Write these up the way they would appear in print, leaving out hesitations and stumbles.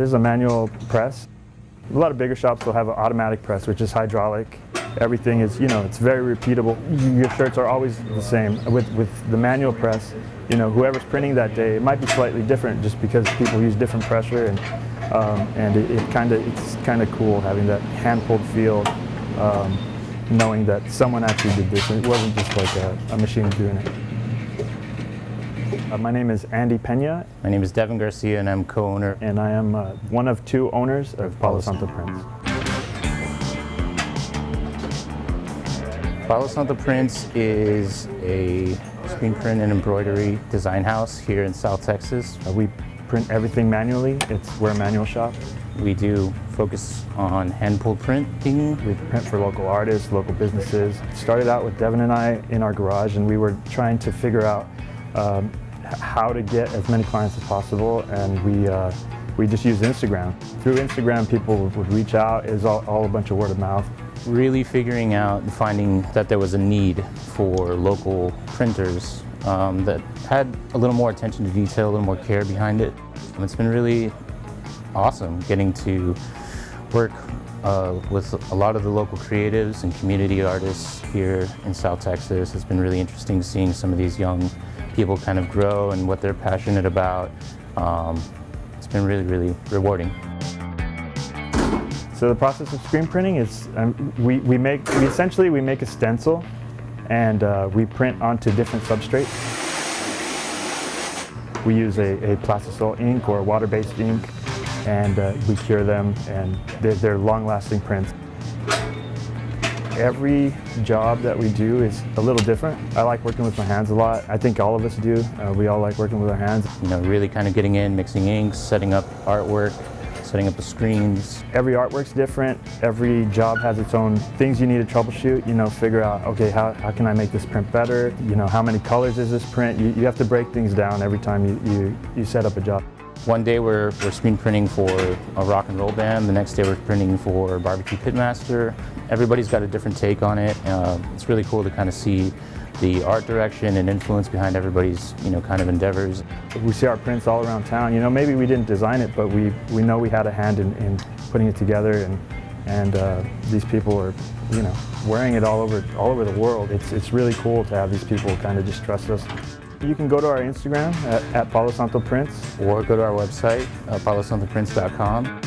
This is a manual press. A lot of bigger shops will have an automatic press, which is hydraulic. Everything is, it's very repeatable. Your shirts are always the same. With the manual press, whoever's printing that day, it might be slightly different just because people use different pressure, and it's kind of cool having that hand-pulled feel, knowing that someone actually did this, and it wasn't just like a machine doing it. My name is Andy Pena. My name is Devin Garcia, and I'm co-owner. And I am one of 2 owners of Palo Santo Prints. Palo Santo Prints is a screen print and embroidery design house here in South Texas. We print everything manually. We're a manual shop. We do focus on hand-pulled printing. We print for local artists, local businesses. It started out with Devin and I in our garage, and we were trying to figure out how to get as many clients as possible, and we just used Instagram. Through Instagram, people would reach out. It was all a bunch of word of mouth. Really figuring out and finding that there was a need for local printers that had a little more attention to detail, a little more care behind it. It's been really awesome getting to work with a lot of the local creatives and community artists here in South Texas. It's been really interesting seeing some of these young people kind of grow and what they're passionate about. It's been really, really rewarding. So the process of screen printing is we essentially make a stencil, and we print onto different substrates. We use a plastisol ink or water-based ink, and we cure them, and they're long-lasting prints. Every job that we do is a little different. I like working with my hands a lot. I think all of us do. We all like working with our hands. Really kind of getting in, mixing inks, setting up artwork, setting up the screens. Every artwork's different. Every job has its own things you need to troubleshoot. Figure out, okay, how can I make this print better? How many colors is this print? You have to break things down every time you set up a job. One day we're screen printing for a rock and roll band. The next day we're printing for Barbecue Pitmaster. Everybody's got a different take on it. It's really cool to kind of see the art direction and influence behind everybody's kind of endeavors. We see our prints all around town. Maybe we didn't design it, but we know we had a hand in putting it together, and these people are wearing it all over the world. It's really cool to have these people kind of just trust us. You can go to our Instagram at Palo Santo Prints, or go to our website, palosantoprints.com.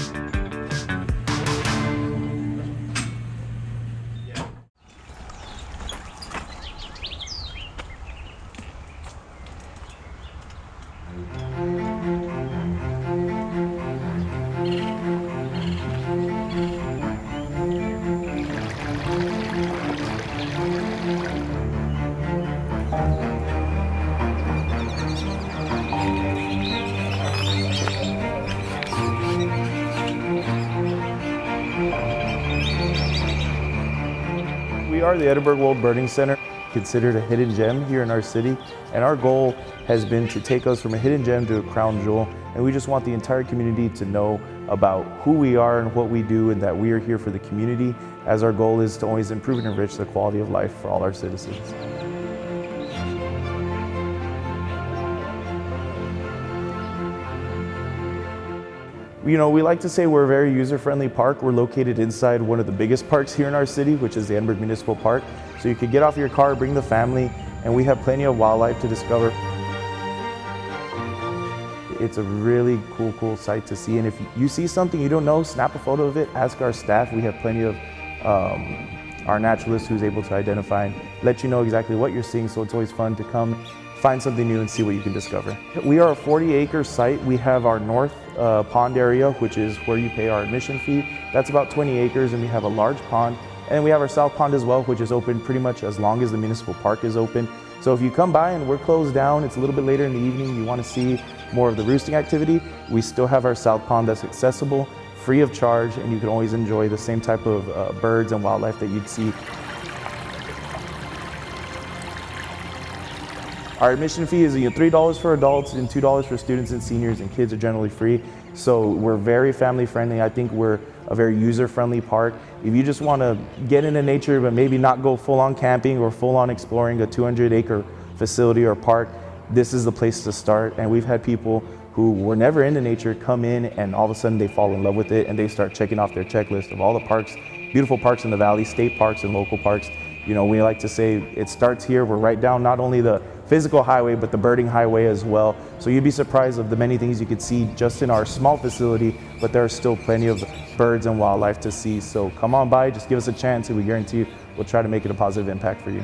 We are the Edinburgh World Birding Center, considered a hidden gem here in our city, and our goal has been to take us from a hidden gem to a crown jewel, and we just want the entire community to know about who we are and what we do, and that we are here for the community, as our goal is to always improve and enrich the quality of life for all our citizens. We like to say we're a very user-friendly park. We're located inside one of the biggest parks here in our city, which is the Edinburgh Municipal Park. So you could get off your car, bring the family, and we have plenty of wildlife to discover. It's a really cool sight to see. And if you see something you don't know, snap a photo of it, ask our staff. We have plenty of our naturalists who's able to identify and let you know exactly what you're seeing. So it's always fun to come find something new and see what you can discover. We are a 40-acre site. We have our north pond area, which is where you pay our admission fee. That's about 20 acres, and we have a large pond. And we have our south pond as well, which is open pretty much as long as the municipal park is open. So if you come by and we're closed down, it's a little bit later in the evening, you want to see more of the roosting activity, we still have our south pond that's accessible, free of charge, and you can always enjoy the same type of birds and wildlife that you'd see. Our admission fee is $3 for adults and $2 for students and seniors, and kids are generally free. So we're very family friendly. I think we're a very user friendly park. If you just want to get into nature but maybe not go full on camping or full on exploring a 200-acre facility or park, this is the place to start. And we've had people who were never into nature come in and all of a sudden they fall in love with it and they start checking off their checklist of all the parks, beautiful parks in the valley, state parks and local parks. You know, we like to say it starts here. We're right down not only the physical highway, but the birding highway as well. So you'd be surprised of the many things you could see just in our small facility, but there are still plenty of birds and wildlife to see. So come on by, just give us a chance and we guarantee you we'll try to make it a positive impact for you.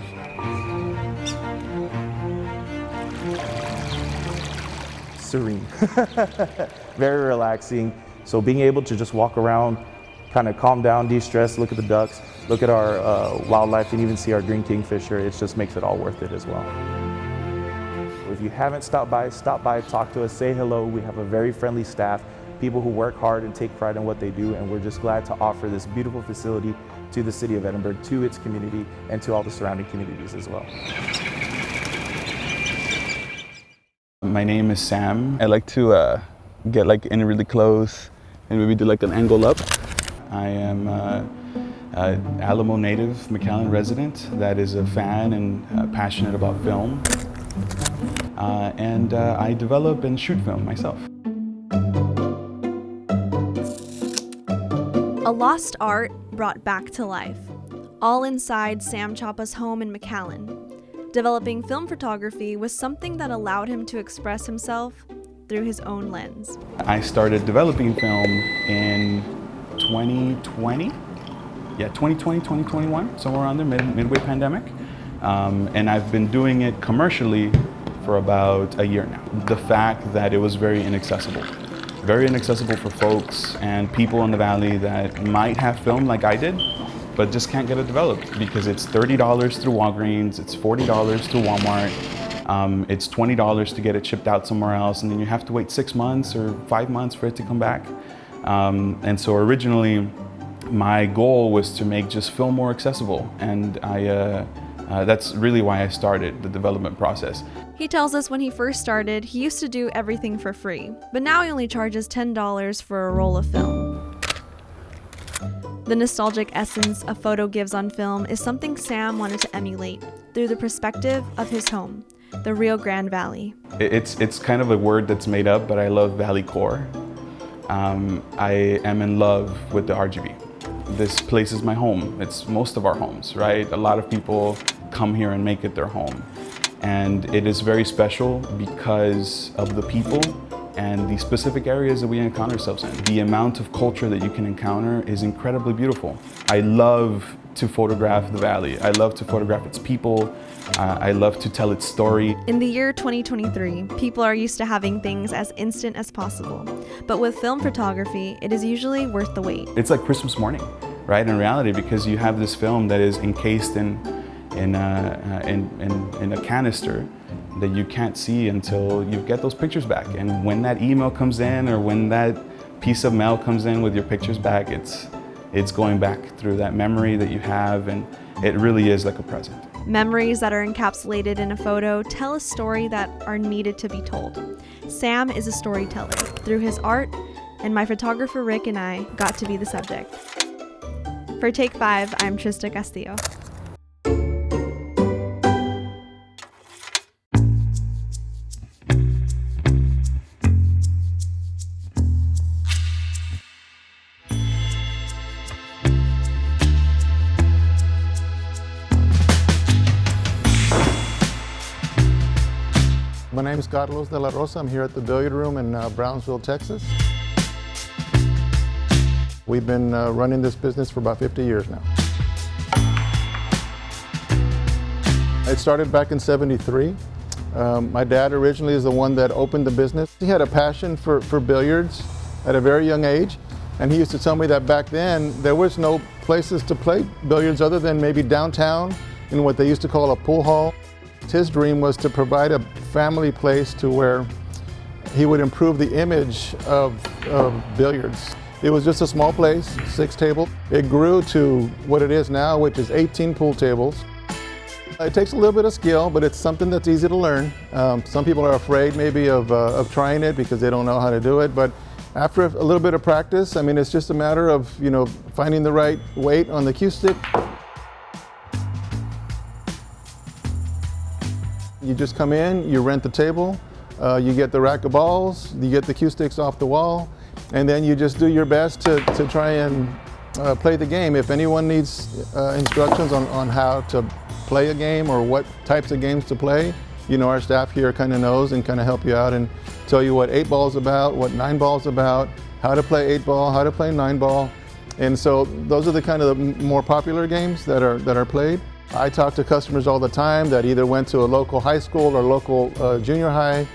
Serene, very relaxing. So being able to just walk around, kind of calm down, de-stress, look at the ducks, look at our wildlife, and even see our green kingfisher, it just makes it all worth it as well. If you haven't stopped by, talk to us, say hello. We have a very friendly staff, people who work hard and take pride in what they do, and we're just glad to offer this beautiful facility to the city of Edinburgh, to its community, and to all the surrounding communities as well. My name is Sam. I like to get in really close and maybe do an angle up. I am Alamo native, McAllen resident that is a fan and passionate about film. And I develop and shoot film myself. A lost art brought back to life, all inside Sam Choppa's home in McAllen. Developing film photography was something that allowed him to express himself through his own lens. I started developing film in 2020. Yeah, 2020, 2021, somewhere around there, midway pandemic. And I've been doing it commercially for about a year now. The fact that it was very inaccessible for folks and people in the valley that might have film like I did, but just can't get it developed because it's $30 through Walgreens, it's $40 through Walmart, it's $20 to get it shipped out somewhere else, and then you have to wait 6 months or 5 months for it to come back. And so originally, my goal was to make just film more accessible, and that's really why I started the development process. He tells us when he first started, he used to do everything for free, but now he only charges $10 for a roll of film. The nostalgic essence a photo gives on film is something Sam wanted to emulate through the perspective of his home, the Rio Grande Valley. It's kind of a word that's made up, but I love Valley Core. I am in love with the RGV. This place is my home. It's most of our homes, right? A lot of people come here and make it their home. And it is very special because of the people and the specific areas that we encounter ourselves in. The amount of culture that you can encounter is incredibly beautiful. I love to photograph the valley. I love to photograph its people. I love to tell its story. In the year 2023, people are used to having things as instant as possible. But with film photography, it is usually worth the wait. It's like Christmas morning, right? In reality, because you have this film that is encased in a canister that you can't see until you get those pictures back. And when that email comes in or when that piece of mail comes in with your pictures back, it's going back through that memory that you have, and it really is like a present. Memories that are encapsulated in a photo tell a story that are needed to be told. Sam is a storyteller through his art, and my photographer Rick and I got to be the subject. For Take 5, I'm Trista Castillo. My name is Carlos de la Rosa. I'm here at the billiard room in Brownsville, Texas. We've been running this business for about 50 years now. It started back in '73. My dad originally is the one that opened the business. He had a passion for billiards at a very young age, and he used to tell me that back then there was no places to play billiards other than maybe downtown in what they used to call a pool hall. His dream was to provide a family place to where he would improve the image of billiards. It was just a small place, 6 tables. It grew to what it is now, which is 18 pool tables. It takes a little bit of skill, but it's something that's easy to learn. Some people are afraid maybe of trying it because they don't know how to do it, but after a little bit of practice, I mean, it's just a matter of, finding the right weight on the cue stick. You just come in, you rent the table, you get the rack of balls, you get the cue sticks off the wall, and then you just do your best to try and play the game. If anyone needs instructions on how to play a game or what types of games to play, you know, our staff here kind of knows and kind of help you out and tell you what 8-ball is about, what 9-ball is about, how to play 8-ball, how to play 9-ball. And so those are the kind of the more popular games that are played. I talk to customers all the time that either went to a local high school or local junior high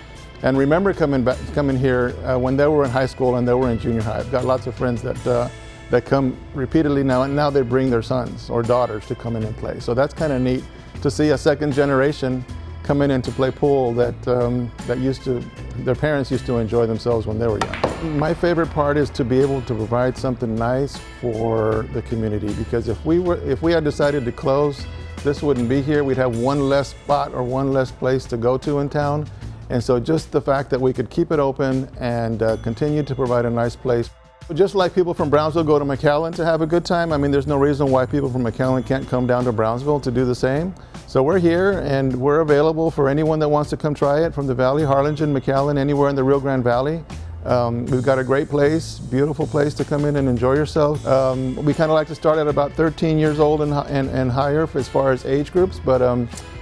and remember coming here when they were in high school and they were in junior high. I've got lots of friends that come repeatedly now, and now they bring their sons or daughters to come in and play. So that's kind of neat to see a second generation come in and to play pool that their parents used to enjoy themselves when they were young. My favorite part is to be able to provide something nice for the community, because if we had decided to close, this wouldn't be here. We'd have one less spot or one less place to go to in town. And so just the fact that we could keep it open and continue to provide a nice place. Just like people from Brownsville go to McAllen to have a good time, I mean, there's no reason why people from McAllen can't come down to Brownsville to do the same. So we're here and we're available for anyone that wants to come try it from the Valley, Harlingen, McAllen, anywhere in the Rio Grande Valley. We've got a great place, beautiful place to come in and enjoy yourself. We kind of like to start at about 13 years old and higher as far as age groups, but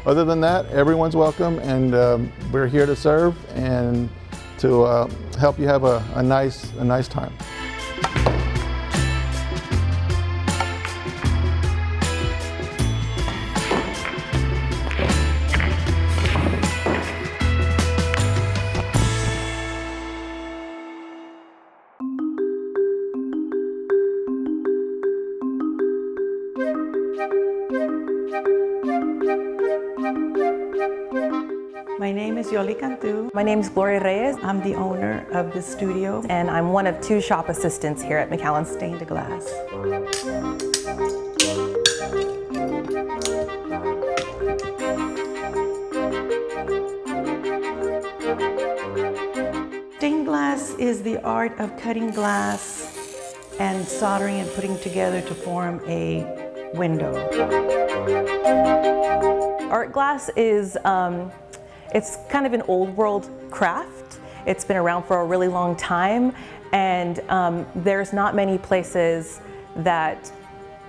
other than that, everyone's welcome, and we're here to serve and to help you have a nice time. My name is Yoli Cantu. My name is Gloria Reyes, I'm the owner of the studio and I'm one of 2 shop assistants here at McAllen Stained Glass. Stained glass is the art of cutting glass and soldering and putting together to form a window. Art glass is it's kind of an old world craft. It's been around for a really long time, and there's not many places that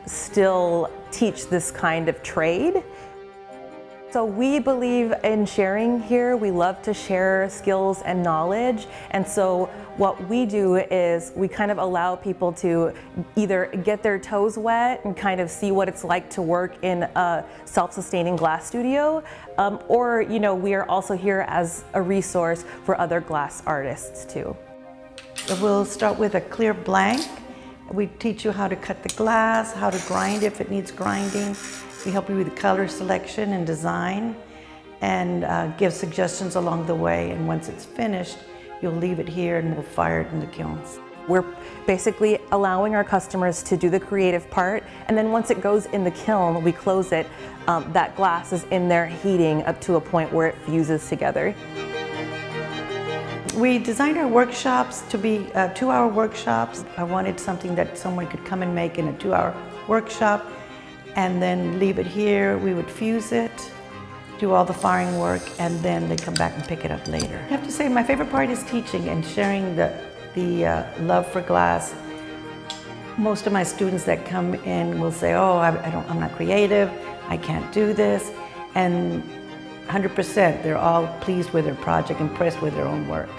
still teach this kind of trade. So we believe in sharing here. We love to share skills and knowledge, and so what we do is we kind of allow people to either get their toes wet and kind of see what it's like to work in a self-sustaining glass studio, or we are also here as a resource for other glass artists too. We'll start with a clear blank. We teach you how to cut the glass, how to grind if it needs grinding. We help you with color selection and design, and give suggestions along the way. And once it's finished, you'll leave it here and we'll fire it in the kilns. We're basically allowing our customers to do the creative part, and then once it goes in the kiln, we close it. That glass is in there heating up to a point where it fuses together. We designed our workshops to be 2-hour workshops. I wanted something that someone could come and make in a 2-hour workshop and then leave it here. We would fuse it, do all the firing work, and then they come back and pick it up later. I have to say my favorite part is teaching and sharing the love for glass. Most of my students that come in will say, oh, I'm not creative, I can't do this, and 100% they're all pleased with their project, impressed with their own work.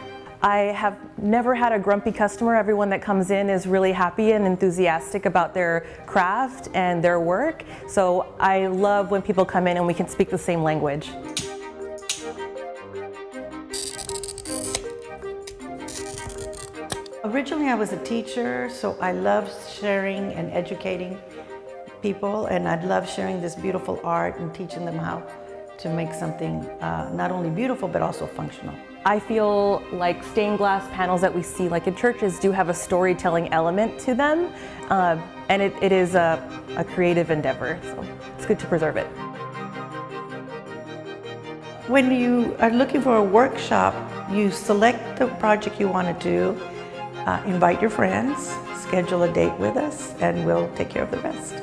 I have never had a grumpy customer. Everyone that comes in is really happy and enthusiastic about their craft and their work. So I love when people come in and we can speak the same language. Originally I was a teacher, so I love sharing and educating people, and I love sharing this beautiful art and teaching them how to make something not only beautiful but also functional. I feel like stained glass panels that we see like in churches do have a storytelling element to them, and it is a creative endeavor, so it's good to preserve it. When you are looking for a workshop, you select the project you want to do, invite your friends, schedule a date with us, and we'll take care of the rest.